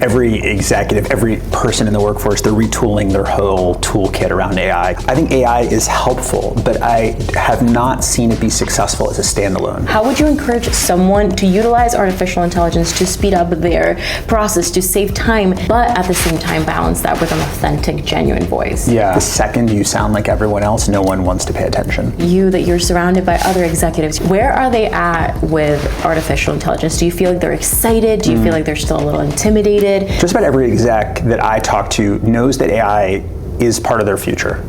Every executive, every person in the workforce, they're retooling their whole toolkit around AI. I think AI is helpful, but I have not seen it be successful as a standalone. How would you encourage someone to utilize artificial intelligence to speed up their process, to save time, but at the same time balance that with an authentic, genuine voice? Yeah. The second you sound like everyone else, no one wants to pay attention. That you're surrounded by other executives, where are they at with artificial intelligence? Do you feel like they're excited? Do you feel like they're still a little intimidated? Just about every exec that I talk to knows that AI is part of their future.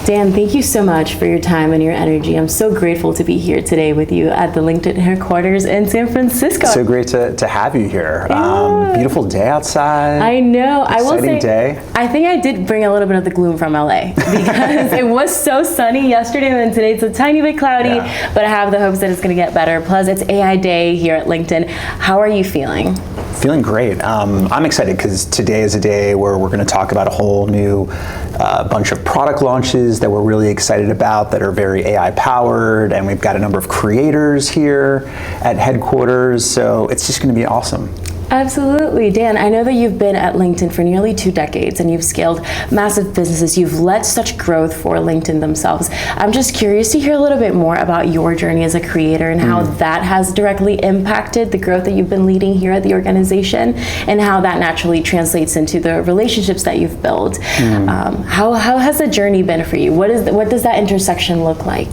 Dan, thank you so much for your time and your energy. I'm so grateful to be here today with you at the LinkedIn headquarters in San Francisco. So great to have you here. Yeah. Beautiful day outside. I know. Exciting I will say, day. I think I did bring a little bit of the gloom from LA because it was so sunny yesterday and then today it's a tiny bit cloudy, but I have the hopes that it's going to get better. Plus it's AI day here at LinkedIn. How are you feeling? Feeling great. I'm excited because today is a day where we're going to talk about a whole new bunch of product launches that we're really excited about that are very AI powered, and we've got a number of creators here at headquarters, so it's just going to be awesome. Absolutely. Dan, I know that you've been at LinkedIn for nearly 2 decades and you've scaled massive businesses. You've led such growth for LinkedIn themselves. I'm just curious to hear a little bit more about your journey as a creator and how that has directly impacted the growth that you've been leading here at the organization and how that naturally translates into the relationships that you've built. How has the journey been for you? What does that intersection look like?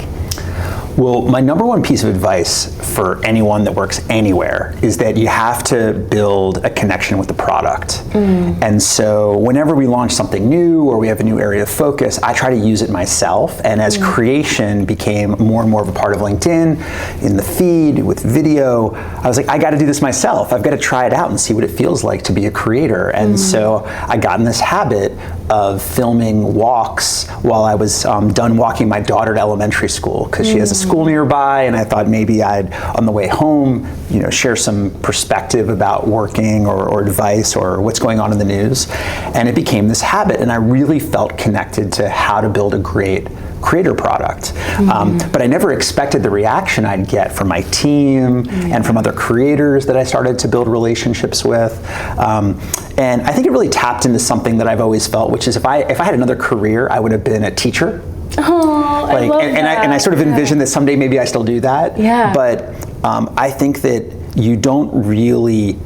Well, my number one piece of advice for anyone that works anywhere is that you have to build a connection with the product. And so whenever we launch something new or we have a new area of focus, I try to use it myself. And as creation became more and more of a part of LinkedIn, in the feed, with video, I was like, I got to do this myself. I've got to try it out and see what it feels like to be a creator. And so I got in this habit of filming walks while I was done walking my daughter to elementary school, because she has a school nearby, and I thought maybe I'd, on the way home, share some perspective about working or advice or what's going on in the news. And it became this habit, and I really felt connected to how to build a great creator product. But I never expected the reaction I'd get from my team and from other creators that I started to build relationships with. And I think it really tapped into something that I've always felt, which is if I had another career, I would have been a teacher. Oh, I love that. And I sort of envision that someday maybe I still do that. Yeah. But I think that you don't really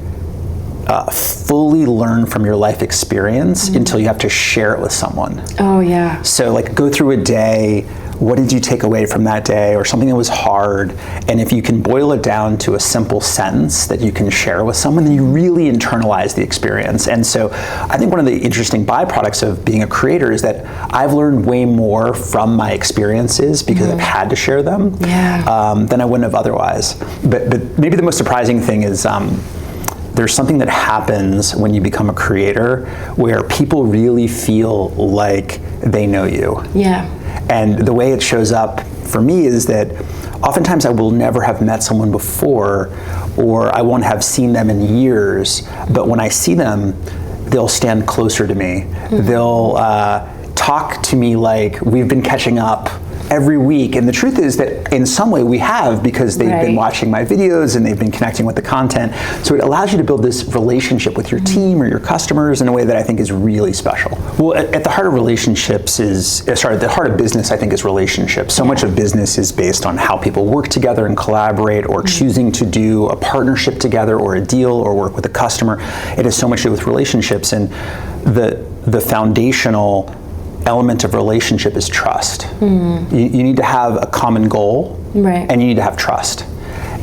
fully learn from your life experience until you have to share it with someone. Oh, yeah. So go through a day, what did you take away from that day, or something that was hard, and if you can boil it down to a simple sentence that you can share with someone, then you really internalize the experience. And so I think one of the interesting byproducts of being a creator is that I've learned way more from my experiences because I've had to share them than I wouldn't have otherwise. But maybe the most surprising thing is there's something that happens when you become a creator where people really feel like they know you. Yeah. And the way it shows up for me is that oftentimes I will never have met someone before, or I won't have seen them in years, but when I see them, they'll stand closer to me. They'll talk to me like we've been catching up every week. And the truth is that in some way we have, because they've been watching my videos and they've been connecting with the content. So it allows you to build this relationship with your team or your customers in a way that I think is really special. Well, at the heart of relationships at the heart of business, I think, is relationships. So much of business is based on how people work together and collaborate, or choosing to do a partnership together or a deal or work with a customer. It has so much to do with relationships, and the foundational element of relationship is trust. You need to have a common goal, and you need to have trust.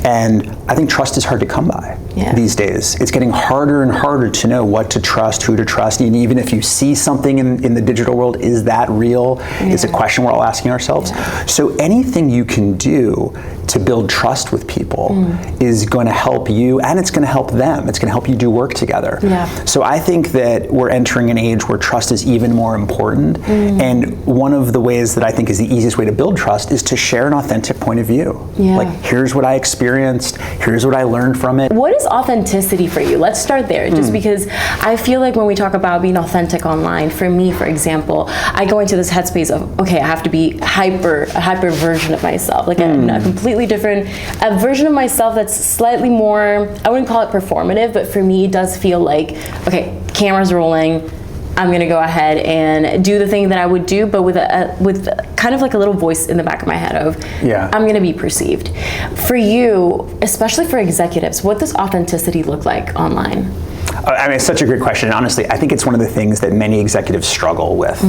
And I think trust is hard to come by these days. It's getting harder and harder to know what to trust, who to trust. And even if you see something in the digital world, is that real? It's a question we're all asking ourselves. So anything you can do to build trust with people is going to help you, and it's going to help them. It's going to help you do work together. So I think that we're entering an age where trust is even more important. And one of the ways that I think is the easiest way to build trust is to share an authentic point of view. Like, here's what I experienced, here's what I learned from it. What is authenticity for you? Let's start there, just because I feel like when we talk about being authentic online, for me, for example, I go into this headspace of, okay, I have to be a hyper version of myself, like a completely different version of myself that's slightly more, I wouldn't call it performative, but for me, it does feel like, okay, camera's rolling, I'm gonna go ahead and do the thing that I would do, but with kind of like a little voice in the back of my head of, I'm gonna be perceived. For you, especially for executives, what does authenticity look like online? I mean, it's such a great question. Honestly, I think it's one of the things that many executives struggle with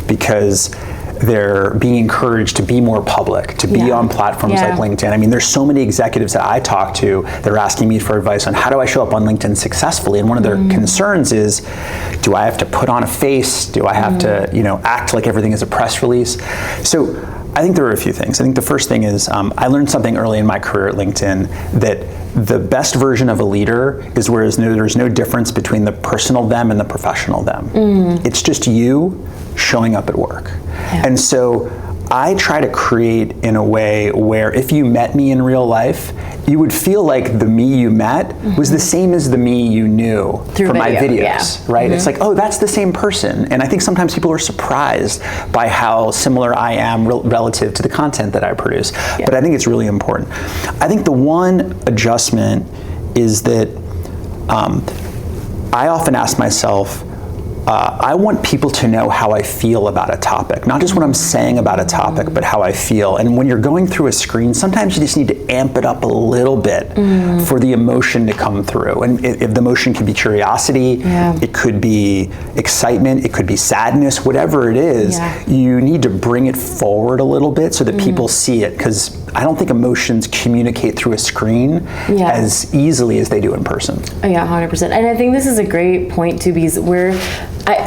because they're being encouraged to be more public, to be on platforms like LinkedIn. I mean, there's so many executives that I talk to that are asking me for advice on how do I show up on LinkedIn successfully, and one of their concerns is, do I have to put on a face? Do I have to, act like everything is a press release? So I think there are a few things. I think the first thing is I learned something early in my career at LinkedIn that the best version of a leader is where there's no difference between the personal them and the professional them. It's just you showing up at work. And so I try to create in a way where if you met me in real life, you would feel like the me you met was the same as the me you knew from my videos, right? It's like, oh, that's the same person. And I think sometimes people are surprised by how similar I am relative to the content that I produce. But I think it's really important. I think the one adjustment is that I often ask myself, I want people to know how I feel about a topic, not just what I'm saying about a topic, but how I feel. And when you're going through a screen, sometimes you just need to amp it up a little bit for the emotion to come through. And if the emotion could be curiosity, it could be excitement, it could be sadness, whatever it is, you need to bring it forward a little bit so that people see it, because I don't think emotions communicate through a screen as easily as they do in person. Oh, yeah, 100%. And I think this is a great point too, because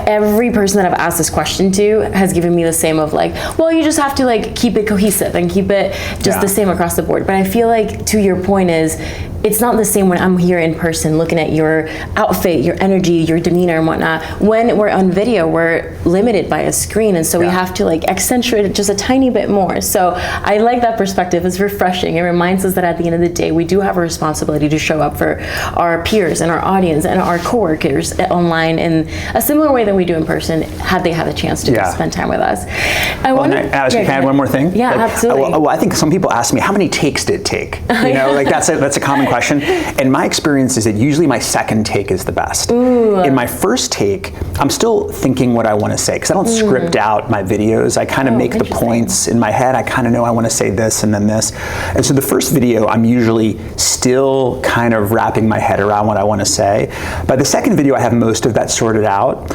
every person that I've asked this question to has given me the same of like, well, you just have to like keep it cohesive and keep it just the same across the board. But I feel like, to your point, is it's not the same when I'm here in person looking at your outfit, your energy, your demeanor and whatnot. When we're on video, we're limited by a screen, and so we have to like accentuate it just a tiny bit more. So I like that perspective. It's refreshing. It reminds us that at the end of the day, we do have a responsibility to show up for our peers and our audience and our coworkers online in a similar way than we do in person, had they had a chance to just spend time with us. Can I add one more thing? Yeah, absolutely. Well, I think some people ask me, how many takes did it take? Like that's a common question. And my experience is that usually my second take is the best. In my first take, I'm still thinking what I want to say, because I don't script out my videos. I kind of make the points in my head. I kind of know I want to say this and then this. And so the first video, I'm usually still kind of wrapping my head around what I want to say. By the second video, I have most of that sorted out.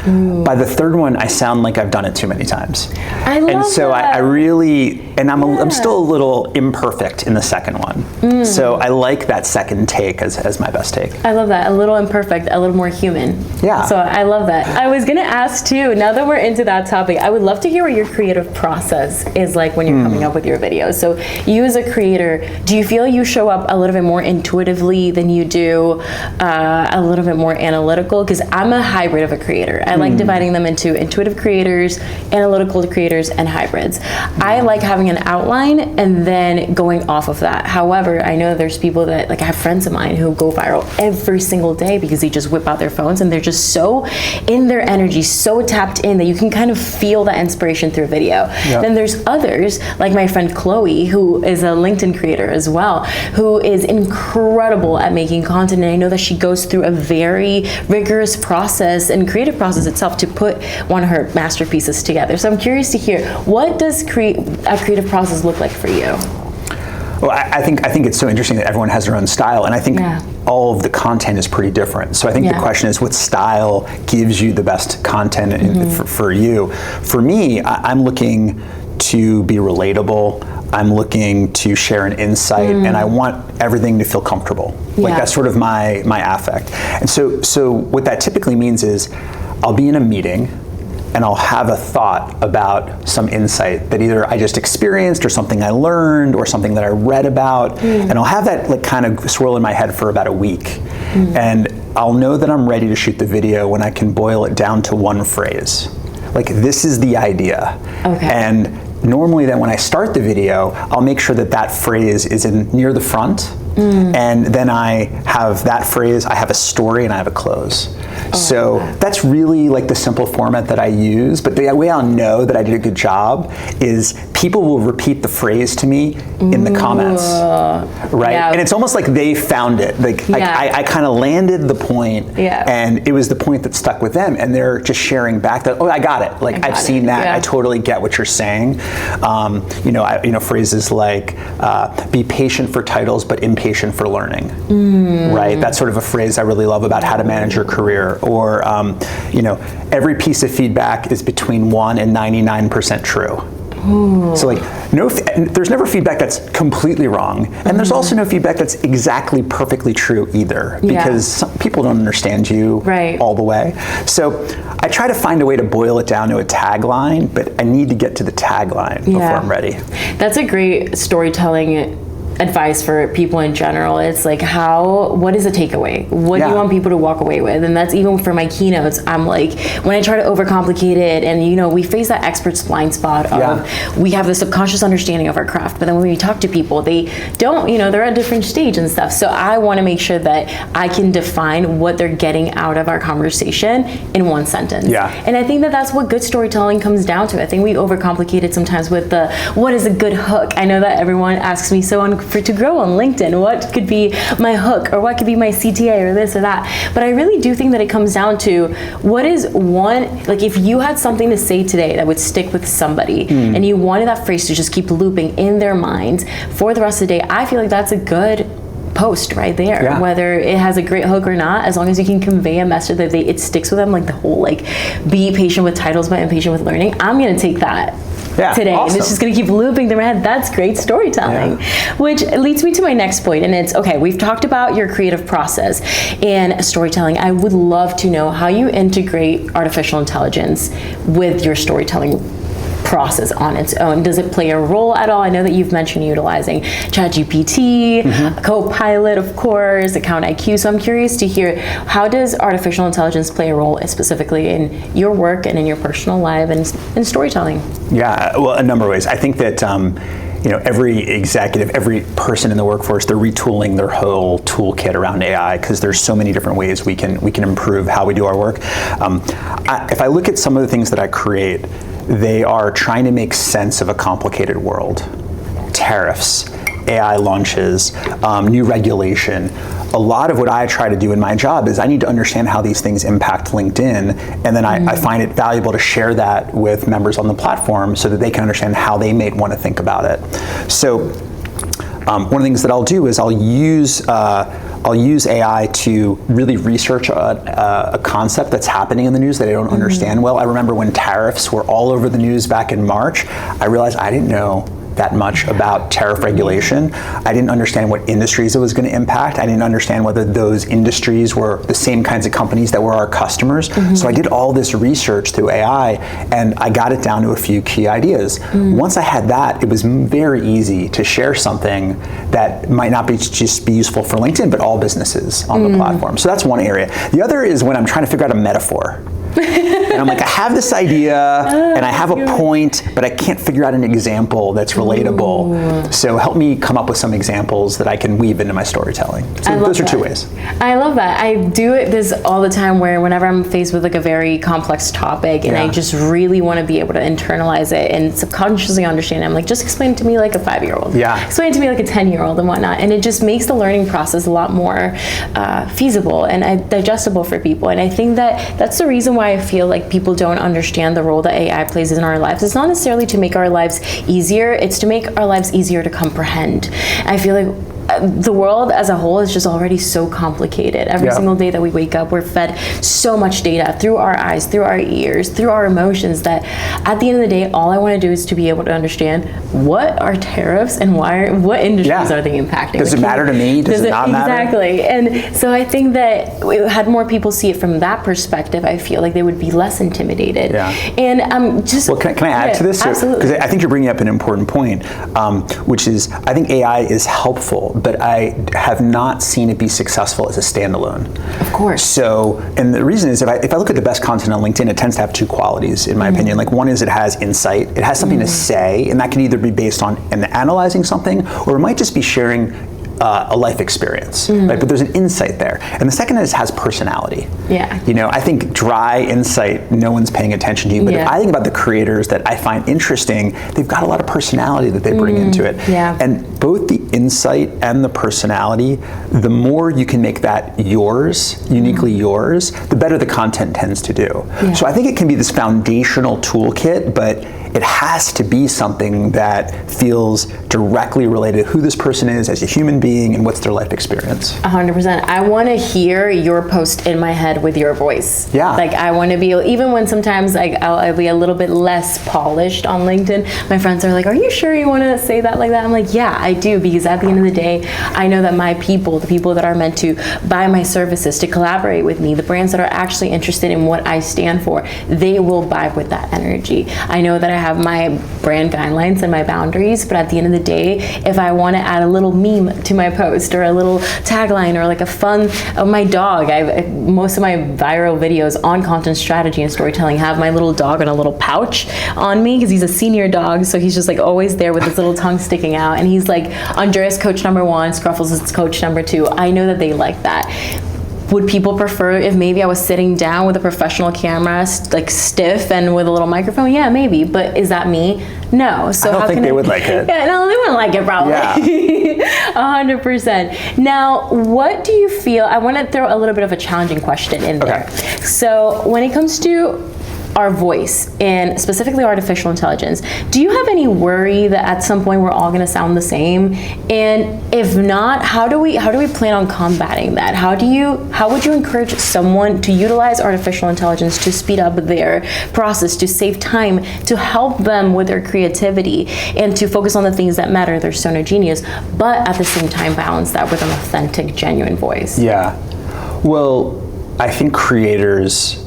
By the third one, I sound like I've done it too many times. I love and so that. I really, and I'm still a little imperfect in the second one. So I like that second take as my best take. I love that. A little imperfect, a little more human. Yeah. So I love that. I was going to ask too, now that we're into that topic, I would love to hear what your creative process is like when you're coming up with your videos. So you as a creator, do you feel you show up a little bit more intuitively than you do a little bit more analytical? Because I'm a hybrid of a creator. I like dividing them into intuitive creators, analytical creators, and hybrids. I like having an outline and then going off of that. However, I know there's people that, like I have friends of mine who go viral every single day because they just whip out their phones and they're just so in their energy, so tapped in that you can kind of feel that inspiration through video. Then there's others, like my friend Chloe, who is a LinkedIn creator as well, who is incredible at making content. And I know that she goes through a very rigorous process and creative process itself to put one of her masterpieces together. So I'm curious to hear, what does a creative process look like for you? Well, I think it's so interesting that everyone has their own style, and I think all of the content is pretty different. So I think the question is, what style gives you the best content for you? For me, I'm looking to be relatable. I'm looking to share an insight, and I want everything to feel comfortable. Like that's sort of my affect. And so what that typically means is, I'll be in a meeting and I'll have a thought about some insight that either I just experienced or something I learned or something that I read about, and I'll have that like kind of swirl in my head for about a week. And I'll know that I'm ready to shoot the video when I can boil it down to one phrase. Like, this is the idea. And normally then when I start the video, I'll make sure that that phrase is near the front And then I have that phrase, I have a story, and I have a close. So that's really like the simple format that I use. But the way I'll know that I did a good job is people will repeat the phrase to me in the comments, right? Yeah. And it's almost like they found it. Like I kind of landed the point, and it was the point that stuck with them, and they're just sharing back that, oh, I got it. Like I've seen that. I totally get what you're saying. Phrases like be patient for titles, but impatient for learning, right? That's sort of a phrase I really love about how to manage your career. Or, every piece of feedback is between 1 and 99% true. Ooh. So there's never feedback that's completely wrong, and there's also no feedback that's exactly perfectly true either, because some people don't understand you all the way. So I try to find a way to boil it down to a tagline, but I need to get to the tagline before I'm ready. That's a great storytelling advice for people in general. It's like, what is a takeaway? What do you want people to walk away with? And that's even for my keynotes. I'm like, when I try to overcomplicate it, and we face that expert's blind spot of we have the subconscious understanding of our craft, but then when we talk to people, they don't, they're at a different stage and stuff. So I want to make sure that I can define what they're getting out of our conversation in one sentence. And I think that that's what good storytelling comes down to. I think we overcomplicate it sometimes with what is a good hook? I know that everyone asks me to grow on LinkedIn, what could be my hook, or what could be my CTA, or this or that. But I really do think that it comes down to what is one, like if you had something to say today that would stick with somebody, and you wanted that phrase to just keep looping in their minds for the rest of the day, I feel like that's a good post right there, whether it has a great hook or not, as long as you can convey a message that it sticks with them, like the whole be patient with titles but impatient with learning. I'm going to take that today, and it's just going to keep looping through my head. That's great storytelling, which leads me to my next point, and it's, okay, we've talked about your creative process and storytelling. I would love to know how you integrate artificial intelligence with your storytelling process on its own. Does it play a role at all? I know that you've mentioned utilizing ChatGPT, Copilot, of course, Account IQ. So I'm curious to hear, how does artificial intelligence play a role specifically in your work and in your personal life and in storytelling? Yeah, well, a number of ways. I think that every executive, every person in the workforce, they're retooling their whole toolkit around AI, because there's so many different ways we can improve how we do our work. If I look at some of the things that I create, they are trying to make sense of a complicated world. Tariffs, AI launches, new regulation. A lot of what I try to do in my job is I need to understand how these things impact LinkedIn, and then I find it valuable to share that with members on the platform so that they can understand how they may want to think about it. So one of the things that I'll do is I'll use AI to really research a concept that's happening in the news that I don't understand well. I remember when tariffs were all over the news back in March, I realized I didn't know that much about tariff regulation. I didn't understand what industries it was going to impact. I didn't understand whether those industries were the same kinds of companies that were our customers. So I did all this research through AI, and I got it down to a few key ideas. Once I had that, it was very easy to share something that might not just be useful for LinkedIn, but all businesses on the platform. So that's one area. The other is when I'm trying to figure out a metaphor. And I'm like, I have this idea and I have a point, but I can't figure out an example that's relatable. So help me come up with some examples that I can weave into my storytelling. So those are two ways. I love that. I do this all the time, where whenever I'm faced with a very complex topic and I just really want to be able to internalize it and subconsciously understand it, I'm like, just explain it to me like a 5-year-old. Explain it to me like a 10-year-old and whatnot. And it just makes the learning process a lot more feasible and digestible for people. And I think that that's the reason why I feel like people don't understand the role that AI plays in our lives. It's not necessarily to make our lives easier, it's to make our lives easier to comprehend. I feel like the world as a whole is just already so complicated. Every single day that we wake up, we're fed so much data through our eyes, through our ears, through our emotions, that at the end of the day, all I want to do is to be able to understand what are tariffs and what industries are they impacting. Does it matter to me? Does it not matter? Exactly. And so I think that had more people see it from that perspective, I feel like they would be less intimidated. And just... Well, can I add to this? Absolutely. Because I think you're bringing up an important point, which is, I think AI is helpful, but I have not seen it be successful as a standalone. Of course. So, and the reason is, if I look at the best content on LinkedIn, it tends to have two qualities, in my opinion. Like, one is it has insight. It has something to say, and that can either be based on analyzing something, or it might just be sharing a life experience, right? But there's an insight there. And the second is has personality. Yeah. You know, I think dry insight, no one's paying attention to you. But if I think about the creators that I find interesting, they've got a lot of personality that they bring into it. Yeah. And both the insight and the personality, the more you can make that yours, uniquely yours, the better the content tends to do. Yeah. So I think it can be this foundational toolkit, but it has to be something that feels directly related to who this person is as a human being and what's their life experience. 100%. I want to hear your post in my head with your voice. Yeah. Like I want to be, even when sometimes I'll be a little bit less polished on LinkedIn, my friends are like, are you sure you want to say that like that? I'm like, yeah, I do, because at the end of the day, I know that my people, the people that are meant to buy my services, to collaborate with me, the brands that are actually interested in what I stand for, they will vibe with that energy. I know that I have my brand guidelines and my boundaries, but at the end of the day, if I want to add a little meme to my post or a little tagline or like a fun of my dog, most of my viral videos on content strategy and storytelling have my little dog in a little pouch on me, because he's a senior dog, so he's just like always there with his little tongue sticking out, and he's like Andreas coach number 1, Scruffles is coach number 2. I know that they like that. Would people prefer if maybe I was sitting down with a professional camera, like stiff and with a little microphone? Yeah, maybe. But is that me? No. So I don't think they would like it. Yeah, no, they wouldn't like it probably. Yeah. 100%. Now, what do you feel? I want to throw a little bit of a challenging question in there. Okay. So when it comes to our voice and specifically artificial intelligence, do you have any worry that at some point we're all going to sound the same? And if not, how do we plan on combating that? How would you encourage someone to utilize artificial intelligence to speed up their process, to save time, to help them with their creativity, and to focus on the things that matter, their Stoner genius, but at the same time balance that with an authentic, genuine voice? Yeah. Well, I think creators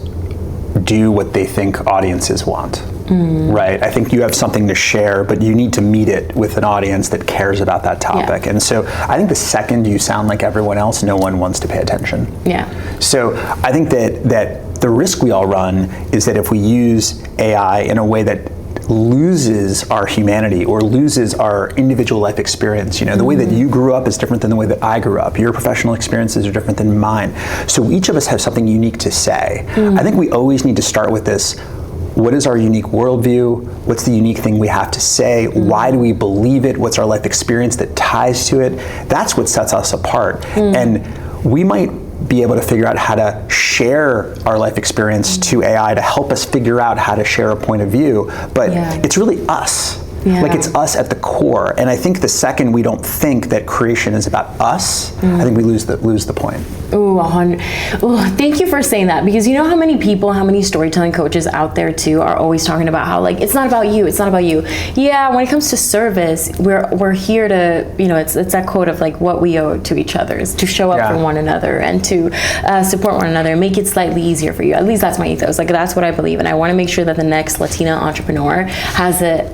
do what they think audiences want, right? I think you have something to share, but you need to meet it with an audience that cares about that topic. Yeah. And so I think the second you sound like everyone else, no one wants to pay attention. Yeah. So I think that the risk we all run is that if we use AI in a way that loses our humanity or loses our individual life experience. You know, the way that you grew up is different than the way that I grew up. Your professional experiences are different than mine. So each of us have something unique to say. I think we always need to start with this. What is our unique worldview? What's the unique thing we have to say? Why do we believe it? What's our life experience that ties to it? That's what sets us apart. And we might be able to figure out how to share our life experience to AI to help us figure out how to share a point of view, but it's really us. Yeah. Like it's us at the core. And I think the second we don't think that creation is about us, I think we lose the point. Ooh, thank you for saying that, because you know how many people, how many storytelling coaches out there too are always talking about how like it's not about you, it's not about you. Yeah, when it comes to service, we're here to, you know, it's that quote of like what we owe to each other is to show up for one another and to support one another and make it slightly easier for you. At least that's my ethos. Like that's what I believe, and I want to make sure that the next Latina entrepreneur has it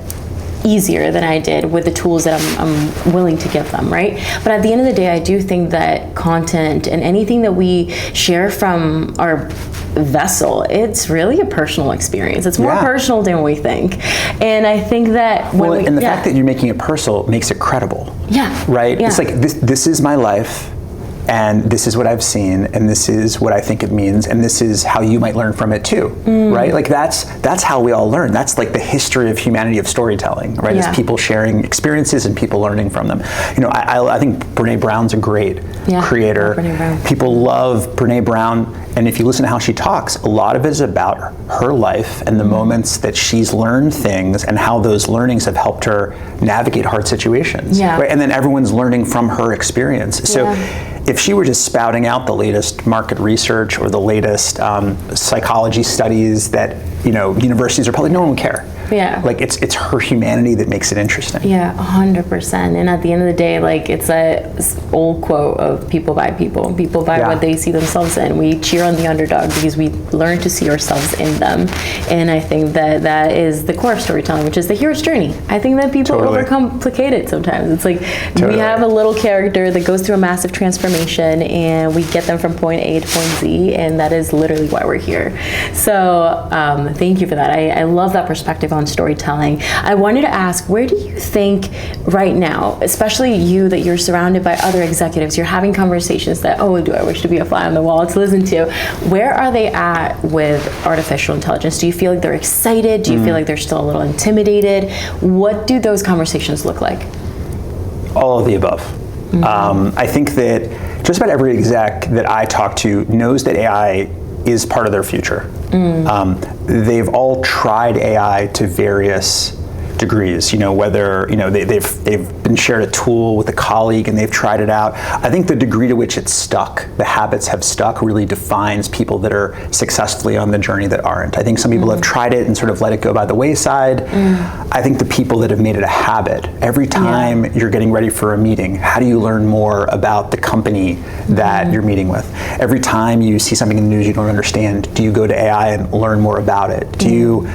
easier than I did with the tools that I'm willing to give them, right? But at the end of the day, I do think that content and anything that we share from our vessel, it's really a personal experience. It's more personal than we think. And I think that when the fact that you're making it personal makes it credible. Yeah. Right? Yeah. It's like this is my life, and this is what I've seen, and this is what I think it means, and this is how you might learn from it too, right? Like that's how we all learn. That's like the history of humanity of storytelling, right? Is people sharing experiences and people learning from them. You know, I think Brene Brown's a great creator. Brene Brown. People love Brene Brown, and if you listen to how she talks, a lot of it is about her life and the moments that she's learned things and how those learnings have helped her navigate hard situations. Yeah. Right? And then everyone's learning from her experience. So if she were just spouting out the latest market research or the latest psychology studies that, you know, universities are probably, no one would care. Yeah. Like it's her humanity that makes it interesting. Yeah, 100%. And at the end of the day, like it's a old quote of people buy people. People buy what they see themselves in. We cheer on the underdog because we learn to see ourselves in them. And I think that that is the core of storytelling, which is the hero's journey. I think that people overcomplicate it sometimes. It's like we have a little character that goes through a massive transformation and we get them from point A to point Z, and that is literally why we're here. So thank you for that. I love that perspective on on storytelling. I wanted to ask, where do you think right now, especially you that you're surrounded by other executives, you're having conversations that, oh, do I wish to be a fly on the wall to listen to, where are they at with artificial intelligence? Do you feel like they're excited? Do you feel like they're still a little intimidated? What do those conversations look like? All of the above. I think that just about every exec that I talk to knows that AI is part of their future. They've all tried AI to various degrees, whether, they've been shared a tool with a colleague and they've tried it out. I think the degree to which it's stuck, the habits have stuck, really defines people that are successfully on the journey that aren't. I think some people have tried it and sort of let it go by the wayside. I think the people that have made it a habit, every time you're getting ready for a meeting, how do you learn more about the company that you're meeting with? Every time you see something in the news you don't understand, do you go to AI and learn more about it? Do you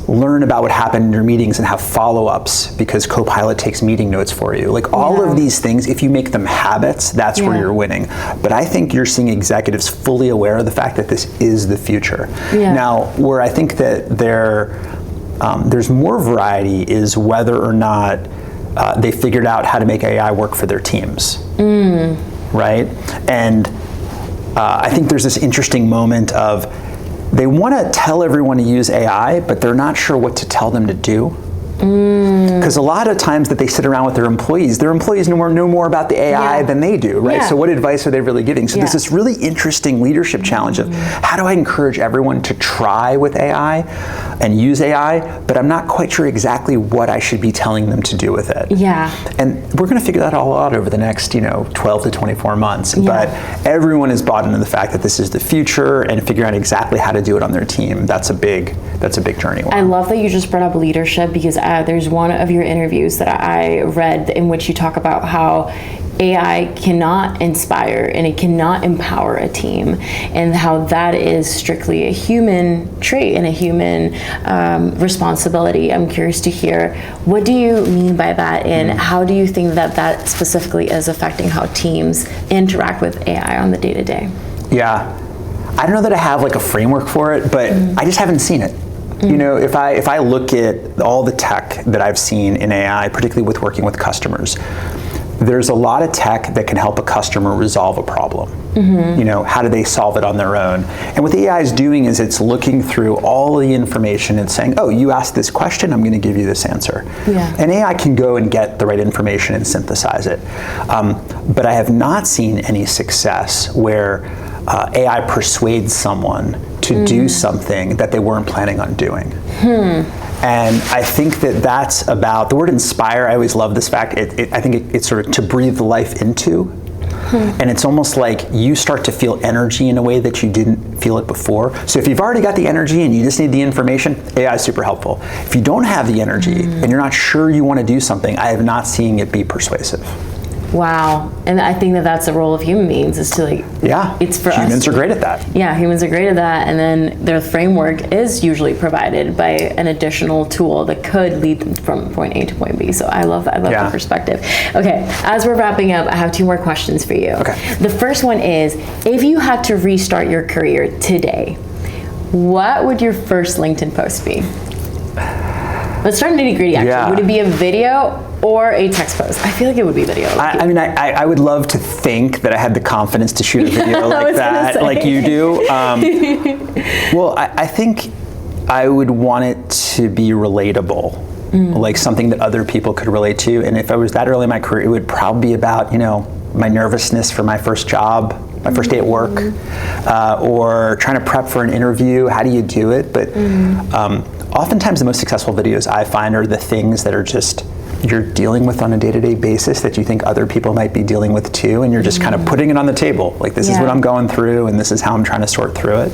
learn about what happened in your meetings and have follow-ups because Copilot takes meeting notes for you? Like all of these things, if you make them habits, that's where you're winning. But I think you're seeing executives fully aware of the fact that this is the future. Now, where I think that there's more variety is whether or not they figured out how to make AI work for their teams, right? And I think there's this interesting moment of they want to tell everyone to use AI, but they're not sure what to tell them to do. Because a lot of times that they sit around with their employees know more about the AI than they do, right? So what advice are they really giving? So there's this really interesting leadership challenge of how do I encourage everyone to try with AI and use AI, but I'm not quite sure exactly what I should be telling them to do with it. And we're going to figure that all out over the next, 12 to 24 months. But everyone is bought into the fact that this is the future and figuring out exactly how to do it on their team. That's a big journey. I love that you just brought up leadership because there's one of your interviews that I read in which you talk about how AI cannot inspire and it cannot empower a team, and how that is strictly a human trait and a human responsibility. I'm curious to hear, what do you mean by that, and how do you think that that specifically is affecting how teams interact with AI on the day-to-day? I don't know that I have like a framework for it, but I just haven't seen it. If I look at all the tech that I've seen in AI, particularly with working with customers, there's a lot of tech that can help a customer resolve a problem. How do they solve it on their own? And what the AI is doing is it's looking through all of the information and saying, oh, you asked this question, I'm going to give you this answer. And AI can go and get the right information and synthesize it. But I have not seen any success where AI persuades someone to do something that they weren't planning on doing. And I think that that's about, the word inspire, I always love this fact, I think it's sort of to breathe life into. And it's almost like you start to feel energy in a way that you didn't feel it before. So if you've already got the energy and you just need the information, AI is super helpful. If you don't have the energy and you're not sure you want to do something, I have not seen it be persuasive. Wow. And I think that that's the role of human beings, is to it's for humans us. Are great at that. Humans are great at that. And then their framework is usually provided by an additional tool that could lead them from point A to point B. So I love that. I love that perspective. Okay. As we're wrapping up, I have 2 more questions for you. Okay. The first one is, if you had to restart your career today, what would your first LinkedIn post be? Let's start nitty gritty actually. Would it be a video or a text post? I feel like it would be video. I would love to think that I had the confidence to shoot a video like that, like you do. Well, I think I would want it to be relatable, like something that other people could relate to. And if I was that early in my career, it would probably be about, my nervousness for my first job, my first day at work, or trying to prep for an interview. How do you do it? But oftentimes the most successful videos I find are the things that are just you're dealing with on a day-to-day basis that you think other people might be dealing with too, and you're just kind of putting it on the table. Like, this is what I'm going through, and this is how I'm trying to sort through it.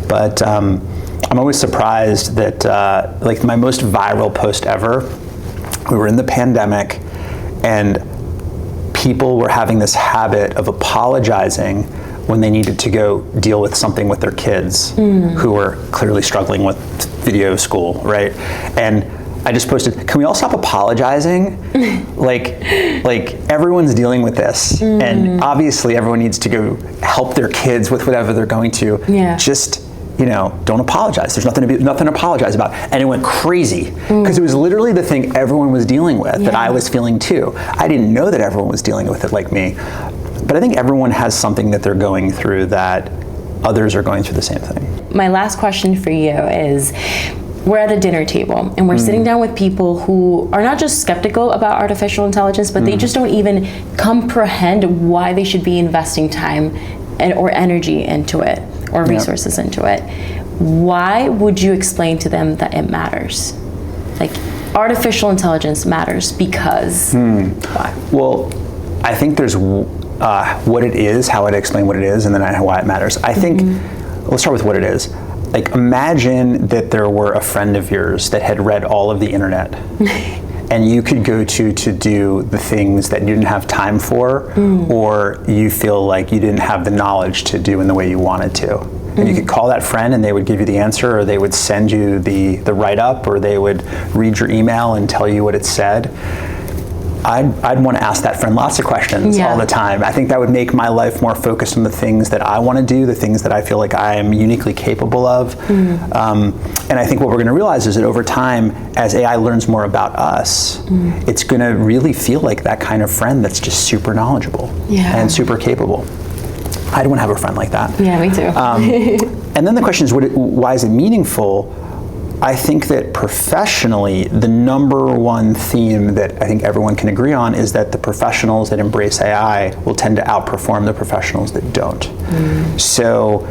But I'm always surprised that like my most viral post ever, we were in the pandemic, and people were having this habit of apologizing when they needed to go deal with something with their kids who were clearly struggling with video school, right? And I just posted, can we all stop apologizing? like everyone's dealing with this, and obviously everyone needs to go help their kids with whatever they're going to. Just don't apologize. There's nothing to apologize about. And it went crazy because it was literally the thing everyone was dealing with that I was feeling too. I didn't know that everyone was dealing with it like me. But I think everyone has something that they're going through that others are going through the same thing. My last question for you is, we're at a dinner table and we're sitting down with people who are not just skeptical about artificial intelligence, but they just don't even comprehend why they should be investing time or energy into it or resources into it. Why would you explain to them that it matters? Like, artificial intelligence matters because why? Well, I think there's what it is, how I'd explain what it is, and then why it matters. I think, let's start with what it is. Like, imagine that there were a friend of yours that had read all of the internet and you could go to do the things that you didn't have time for or you feel like you didn't have the knowledge to do in the way you wanted to. And you could call that friend and they would give you the answer, or they would send you the write-up, or they would read your email and tell you what it said. I'd want to ask that friend lots of questions all the time. I think that would make my life more focused on the things that I want to do, the things that I feel like I am uniquely capable of. And I think what we're going to realize is that over time, as AI learns more about us, it's going to really feel like that kind of friend that's just super knowledgeable and super capable. I'd want to have a friend like that. Yeah, me too. And then the question is, why is it meaningful? I think that professionally, the number one theme that I think everyone can agree on is that the professionals that embrace AI will tend to outperform the professionals that don't. So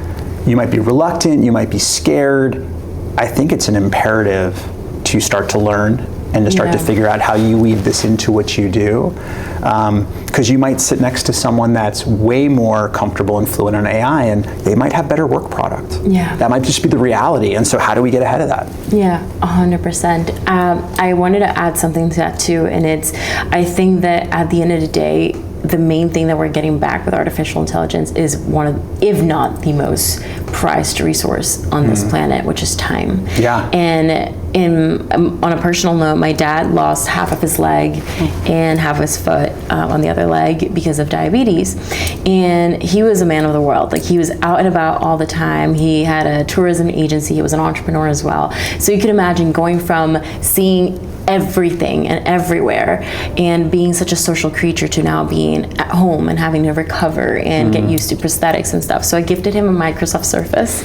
you might be reluctant, you might be scared. I think it's an imperative to start to learn and to start to figure out how you weave this into what you do. Because you might sit next to someone that's way more comfortable and fluent in AI, and they might have better work product. That might just be the reality. And so how do we get ahead of that? Yeah, 100%. I wanted to add something to that too, and I think that at the end of the day, the main thing that we're getting back with artificial intelligence is one of, if not the most prized resource on this planet, which is time. And on a personal note, my dad lost half of his leg and half of his foot on the other leg because of diabetes. And he was a man of the world. Like, he was out and about all the time. He had a tourism agency. He was an entrepreneur as well. So you can imagine going from seeing everything and everywhere and being such a social creature to now being at home and having to recover and get used to prosthetics and stuff. So I gifted him a Microsoft Surface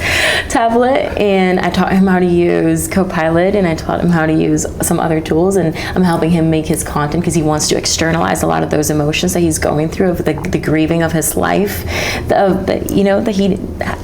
tablet, and I taught him how to use Copilot, and I taught him how to use some other tools, and I'm helping him make his content because he wants to externalize a lot of those emotions that he's going through, of the grieving of his life, that he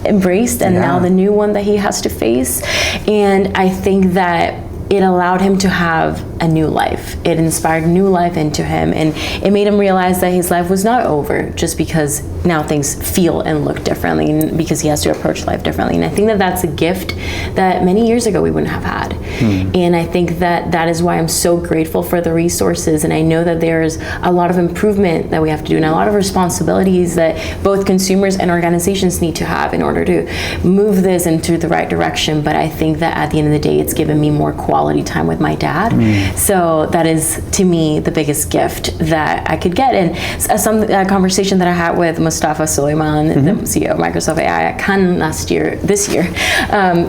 embraced, and now the new one that he has to face. And I think that it allowed him to have a new life. It inspired new life into him, and it made him realize that his life was not over just because now things feel and look differently, and because he has to approach life differently. And I think that that's a gift that many years ago we wouldn't have had. And I think that that is why I'm so grateful for the resources, and I know that there's a lot of improvement that we have to do, and a lot of responsibilities that both consumers and organizations need to have in order to move this into the right direction. But I think that at the end of the day, it's given me more quality time with my dad. So that is, to me, the biggest gift that I could get. And a conversation that I had with Mustafa Suleyman, the CEO of Microsoft AI at Cannes this year,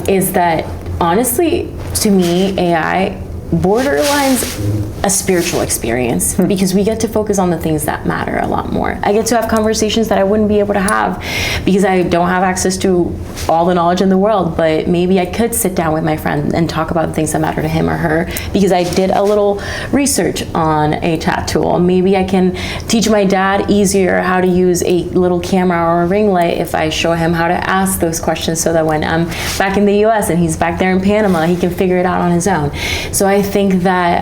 is that honestly, to me, AI borderlines a spiritual experience, because we get to focus on the things that matter a lot more. I get to have conversations that I wouldn't be able to have because I don't have access to all the knowledge in the world, but maybe I could sit down with my friend and talk about the things that matter to him or her because I did a little research on a chat tool. Maybe I can teach my dad easier how to use a little camera or a ring light if I show him how to ask those questions, so that when I'm back in the US and he's back there in Panama, he can figure it out on his own. So I think that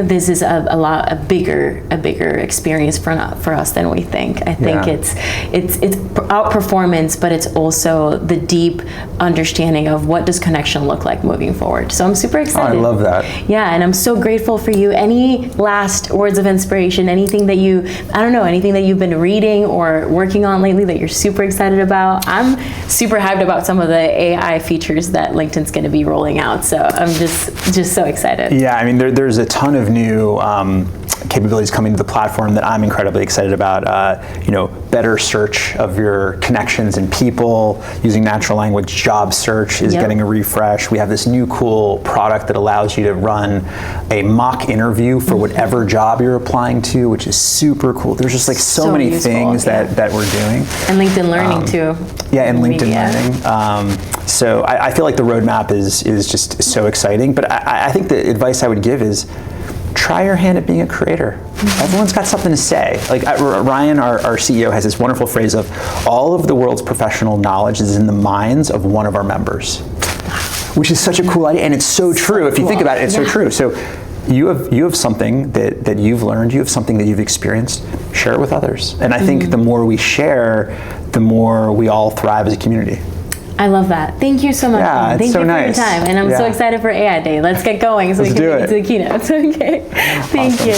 this is a bigger experience for us than we think. I think it's outperformance, but it's also the deep understanding of what does connection look like moving forward. So I'm super excited. Oh, I love that. Yeah, and I'm so grateful for you. Any last words of inspiration? Anything that anything that you've been reading or working on lately that you're super excited about? I'm super hyped about some of the AI features that LinkedIn's going to be rolling out. So I'm just so excited. Yeah, I mean, there's a ton of new capabilities coming to the platform that I'm incredibly excited about. Better search of your connections and people using natural language. Job search is getting a refresh. We have this new cool product that allows you to run a mock interview for whatever job you're applying to, which is super cool. There's just like so many useful, things that we're doing. And LinkedIn Learning too. Yeah, and LinkedIn Learning. So I feel like the roadmap is just so exciting. But I think the advice I would give is try your hand at being a creator. Everyone's got something to say. Like Ryan, our CEO, has this wonderful phrase of all of the world's professional knowledge is in the minds of one of our members, which is such a cool idea. And it's so true. If you think about it, it's so true. So you have something that you've learned, you have something that you've experienced, share it with others. And I think the more we share, the more we all thrive as a community. I love that. Thank you so much. Yeah, Thank you for your time. And I'm so excited for AI Day. Let's get going so we can get into the keynotes. Okay. Thank you.